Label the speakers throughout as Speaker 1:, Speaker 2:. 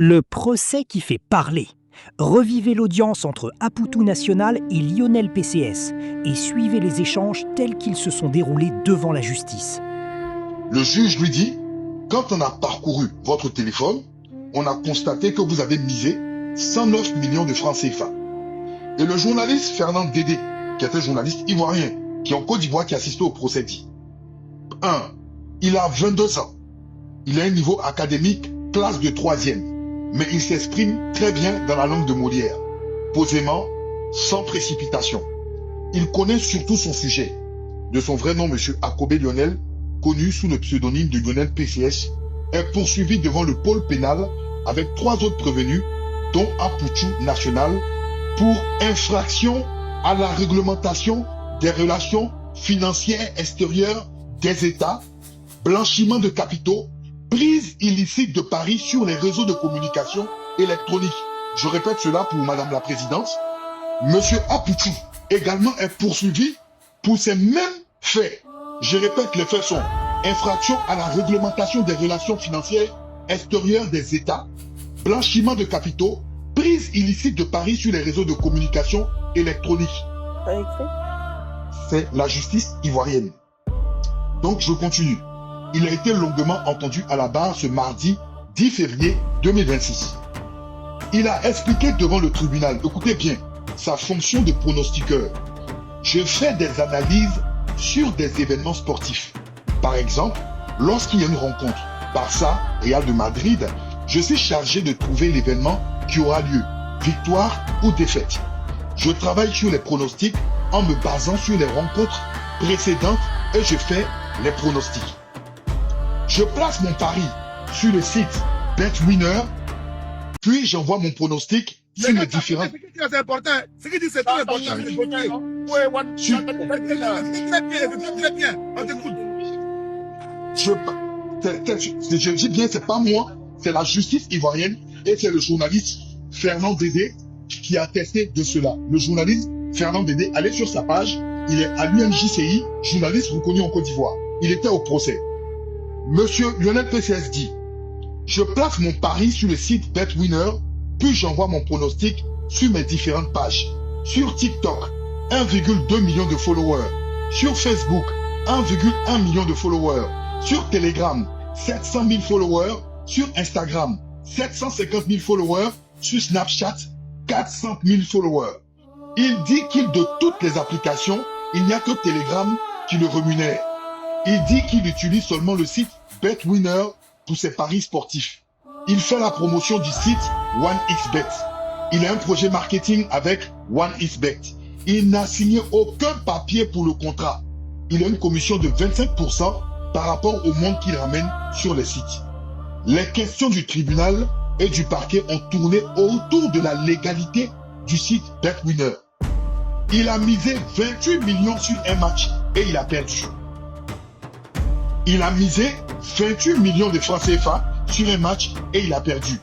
Speaker 1: Le procès qui fait parler. Revivez l'audience entre Aputu National et Lionel PCS et suivez les échanges tels qu'ils se sont déroulés devant la justice.
Speaker 2: Le juge lui dit, quand on a parcouru votre téléphone, on a constaté que vous avez misé 109 millions de francs CFA. Et le journaliste Fernand Dédé, qui est un journaliste ivoirien, qui est en Côte d'Ivoire, qui assiste au procès, dit 1. Il a 22 ans. Il a un niveau académique classe de 3e, mais il s'exprime très bien dans la langue de Molière, posément, sans précipitation. Il connaît surtout son sujet. De son vrai nom, M. Akobé Lionel, connu sous le pseudonyme de Lionel PCS, est poursuivi devant le pôle pénal avec 3 autres prévenus, dont Aputu National, pour infraction à la réglementation des relations financières extérieures des États, blanchiment de capitaux, prise illicite de paris sur les réseaux de communication électronique. Je répète cela pour Madame la Présidente. Monsieur Aputu également est poursuivi pour ces mêmes faits. Je répète, les faits sont infraction à la réglementation des relations financières extérieures des États, blanchiment de capitaux, prise illicite de paris sur les réseaux de communication électronique. C'est la justice ivoirienne. Donc je continue. Il a été longuement entendu à la barre ce mardi 10 février 2026. Il a expliqué devant le tribunal, écoutez bien, sa fonction de pronostiqueur. Je fais des analyses sur des événements sportifs. Par exemple, lorsqu'il y a une rencontre, Barça, Real de Madrid, je suis chargé de trouver l'événement qui aura lieu, victoire ou défaite. Je travaille sur les pronostics en me basant sur les rencontres précédentes et je fais les pronostics. Je place mon pari sur le site BetWinner, puis j'envoie mon pronostic sur les différents...
Speaker 3: C'est important. Ce qu'il dit, c'est très important. Très bien. On t'écoute.
Speaker 2: Je dis bien, c'est pas moi, c'est la justice ivoirienne et c'est le journaliste Fernand Dédé qui a attesté de cela. Le journaliste Fernand Dédé, allez sur sa page, il est à l'UNJCI, journaliste reconnu en Côte d'Ivoire. Il était au procès. Monsieur Lionel PCS dit, je place mon pari sur le site BetWinner, puis j'envoie mon pronostic sur mes différentes pages. Sur TikTok, 1,2 million de followers. Sur Facebook, 1,1 million de followers. Sur Telegram, 700 000 followers. Sur Instagram, 750 000 followers. Sur Snapchat, 400 000 followers. Il dit qu'il de toutes les applications, il n'y a que Telegram qui le rémunère. Il dit qu'il utilise seulement le site BetWinner pour ses paris sportifs. Il fait la promotion du site OneXBet. Il a un projet marketing avec OneXBet. Il n'a signé aucun papier pour le contrat. Il a une commission de 25% par rapport au monde qu'il ramène sur les sites. Les questions du tribunal et du parquet ont tourné autour de la légalité du site BetWinner. Il a misé 28 millions sur un match et il a perdu. Il a misé 28 millions de francs CFA sur un match et il a perdu.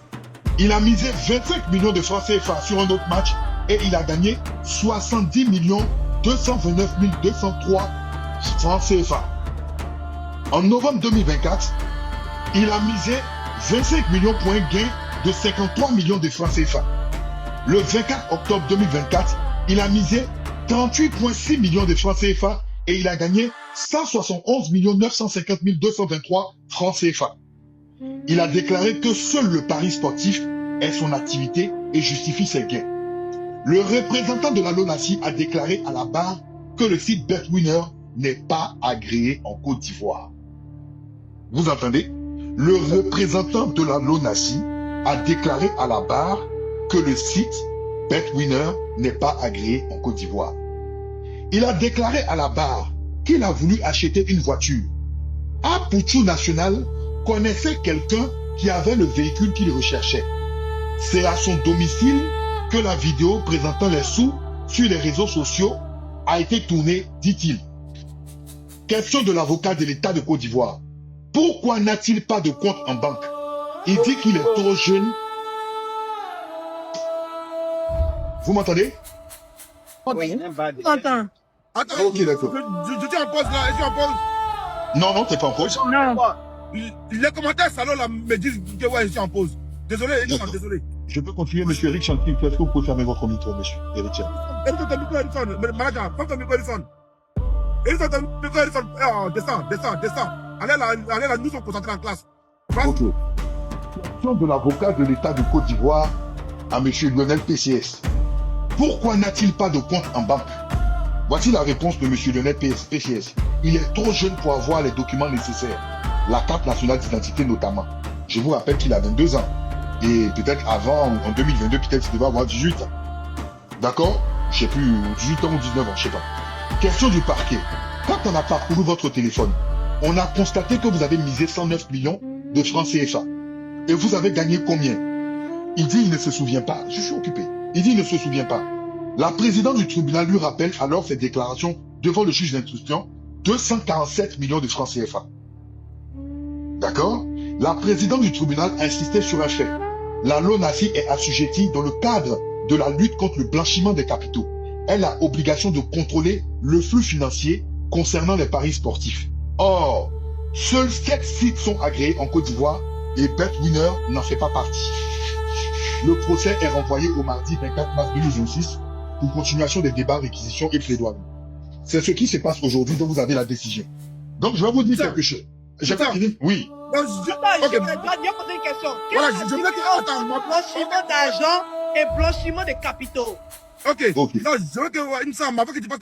Speaker 2: Il a misé 25 millions de francs CFA sur un autre match et il a gagné 70 229 203 francs CFA. En novembre 2024, il a misé 25 millions pour un gain de 53 millions de francs CFA. Le 24 octobre 2024, il a misé 38,6 millions de francs CFA et il a gagné 171 950 223 francs CFA. Il a déclaré que seul le pari sportif est son activité et justifie ses gains. Le représentant de la LONASI a déclaré à la barre que le site BetWinner n'est pas agréé en Côte d'Ivoire. Vous entendez? Le représentant de la LONASI a déclaré à la barre que le site BetWinner n'est pas agréé en Côte d'Ivoire. Il a déclaré à la barre qu'il a voulu acheter une voiture. Aputu National connaissait quelqu'un qui avait le véhicule qu'il recherchait. C'est à son domicile que la vidéo présentant les sous sur les réseaux sociaux a été tournée, dit-il. Question de l'avocat de l'État de Côte d'Ivoire. Pourquoi n'a-t-il pas de compte en banque? Il dit qu'il est trop jeune. Vous m'entendez?
Speaker 4: Oui.
Speaker 3: Attends.
Speaker 2: Ok, d'accord.
Speaker 3: Je suis en pause là. Je suis en pause.
Speaker 2: Non, t'es pas en pause.
Speaker 1: Non.
Speaker 3: Les commentaires salauds là me disent que ouais, je suis en pause. Désolé, Edison, désolé.
Speaker 2: Je peux continuer, monsieur Eric Chantil. Est-ce que vous pouvez fermer votre micro, monsieur Eric Chantil?
Speaker 3: Edison, ton micro, Edison. Manager, prends ton micro, Edison. Edison, ton micro, Edison. Oh, descends. Allez là, nous sommes concentrés en classe.
Speaker 2: Ok. Question de l'avocat de l'État de Côte d'Ivoire à monsieur Lionel PCS. Pourquoi n'a-t-il pas de compte en banque? Voici la réponse de monsieur Lionel PCS. Il est trop jeune pour avoir les documents nécessaires. La carte nationale d'identité notamment. Je vous rappelle qu'il a 22 ans. Et peut-être avant, en 2022, peut-être qu'il devait avoir 18 ans. D'accord? Je sais plus, 18 ans ou 19 ans, je sais pas. Question du parquet. Quand on a parcouru votre téléphone, on a constaté que vous avez misé 109 millions de francs CFA. Et vous avez gagné combien? Il dit il ne se souvient pas. Je suis occupé. Il dit il ne se souvient pas. La présidente du tribunal lui rappelle alors ses déclarations devant le juge d'instruction, 247 millions de francs CFA. D'accord? La présidente du tribunal insistait sur un fait. La LONASI est assujettie dans le cadre de la lutte contre le blanchiment des capitaux. Elle a obligation de contrôler le flux financier concernant les paris sportifs. Or, seuls 7 sites sont agréés en Côte d'Ivoire et BetWinner n'en fait pas partie. Le procès est renvoyé au mardi 24 mars 2026 pour continuation des débats, réquisitions et plaidoiries. C'est ce qui se passe aujourd'hui dont vous avez la décision. Donc, je vais vous dire quelque chose. J'ai pas fini. Oui.
Speaker 3: Non,
Speaker 4: Attends,
Speaker 3: ok.
Speaker 4: je dois poser une question.
Speaker 3: Voilà,
Speaker 4: Quelle est
Speaker 3: je
Speaker 4: la
Speaker 3: voulais que...
Speaker 4: différence
Speaker 3: Attends,
Speaker 4: entre blanchiment d'argent et blanchiment de capitaux?
Speaker 3: Ok.
Speaker 2: Ok.
Speaker 3: Non, je veux que, il me semble, avant que tu fasses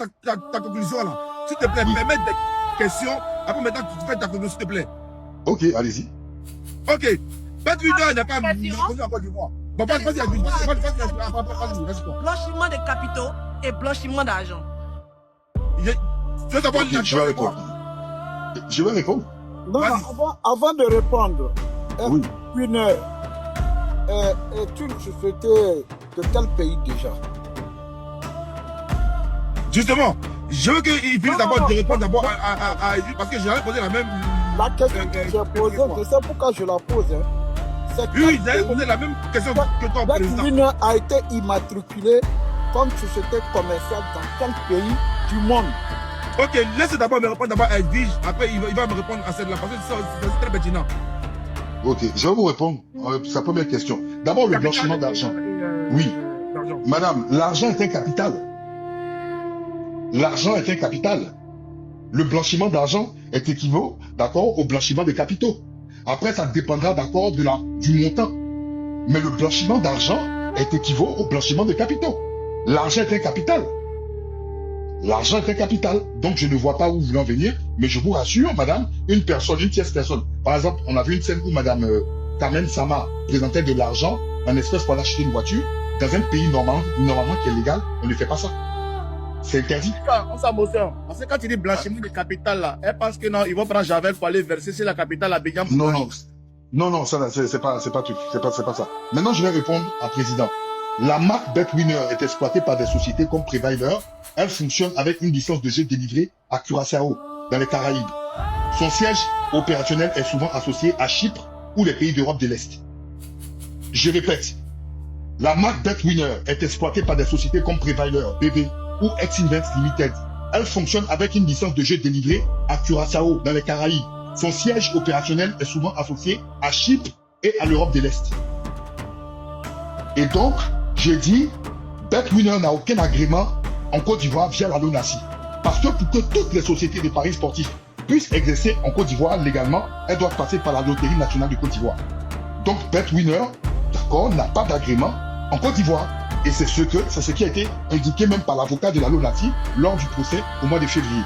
Speaker 3: ta conclusion là, s'il te plaît, permets des questions. Après, maintenant, tu fais ta conclusion, s'il te plaît.
Speaker 2: Ok, allez-y.
Speaker 3: Ok. BetWinner n'est pas reconnu en Côte d'Ivoire. Bon, vas-y, vas-y,
Speaker 4: Blanchiment de capitaux et blanchiment d'argent.
Speaker 3: Tu veux savoir
Speaker 2: Ok, je vais répondre. Je vais répondre.
Speaker 5: Non,
Speaker 3: Vas-y.
Speaker 5: avant de répondre,
Speaker 2: Oui.
Speaker 5: Winner est une société de quel pays déjà?
Speaker 3: Justement, je veux qu'il finisse
Speaker 5: Non,
Speaker 3: d'abord
Speaker 5: non,
Speaker 3: de répondre
Speaker 5: non.
Speaker 3: d'abord à parce que j'avais posé la même.
Speaker 5: La question que j'ai posée, je sais pourquoi je la pose. Hein. C'est
Speaker 3: Oui,
Speaker 5: quel
Speaker 3: j'avais
Speaker 5: pays-
Speaker 3: posé la même question que toi, président.
Speaker 5: BetWinner a été immatriculé comme société commerciale dans quel pays du monde?
Speaker 3: Ok, laisse d'abord me répondre d'abord à Edwige. Après, il va me répondre à celle-là parce que c'est très pertinent.
Speaker 2: Ok, je vais vous répondre à sa première question. D'abord, le blanchiment d'argent. Oui.
Speaker 3: D'argent.
Speaker 2: Madame, l'argent est un capital. L'argent est un capital. Le blanchiment d'argent est équivalent, d'accord, au blanchiment des capitaux. Après, ça dépendra, d'accord, du montant. Mais le blanchiment d'argent est équivalent au blanchiment des capitaux. L'argent est un capital. L'argent est un capital. Donc, je ne vois pas où vous voulez en venir, mais je vous rassure, madame, une tierce personne. Par exemple, on a vu une scène où madame Carmen Sama présentait de l'argent en espèces pour acheter une voiture. Dans un pays normalement qui est légal, on ne fait pas ça. C'est interdit.
Speaker 6: On s'émotionne. Parce que quand tu dis blanchiment de capital là, elle pense que non, ils vont prendre Javel pour aller verser sur la capitale à Abidjan.
Speaker 2: Non, ça, c'est pas truc. C'est pas ça. Maintenant, je vais répondre à président. La marque BetWinner est exploitée par des sociétés comme Previler. Elle fonctionne avec une licence de jeu délivrée à Curaçao, dans les Caraïbes. Son siège opérationnel est souvent associé à Chypre ou les pays d'Europe de l'Est. Je répète. La marque BetWinner est exploitée par des sociétés comme Previler, BB ou X-Invest Limited. Elle fonctionne avec une licence de jeu délivrée à Curaçao, dans les Caraïbes. Son siège opérationnel est souvent associé à Chypre et à l'Europe de l'Est. Et donc, j'ai dit, BetWinner n'a aucun agrément en Côte d'Ivoire via la LONASI. Parce que pour que toutes les sociétés de paris sportifs puissent exercer en Côte d'Ivoire légalement, elles doivent passer par la Loterie nationale de Côte d'Ivoire. Donc, BetWinner, d'accord, n'a pas d'agrément en Côte d'Ivoire. Et c'est ce qui a été indiqué même par l'avocat de la LONASI lors du procès au mois de février.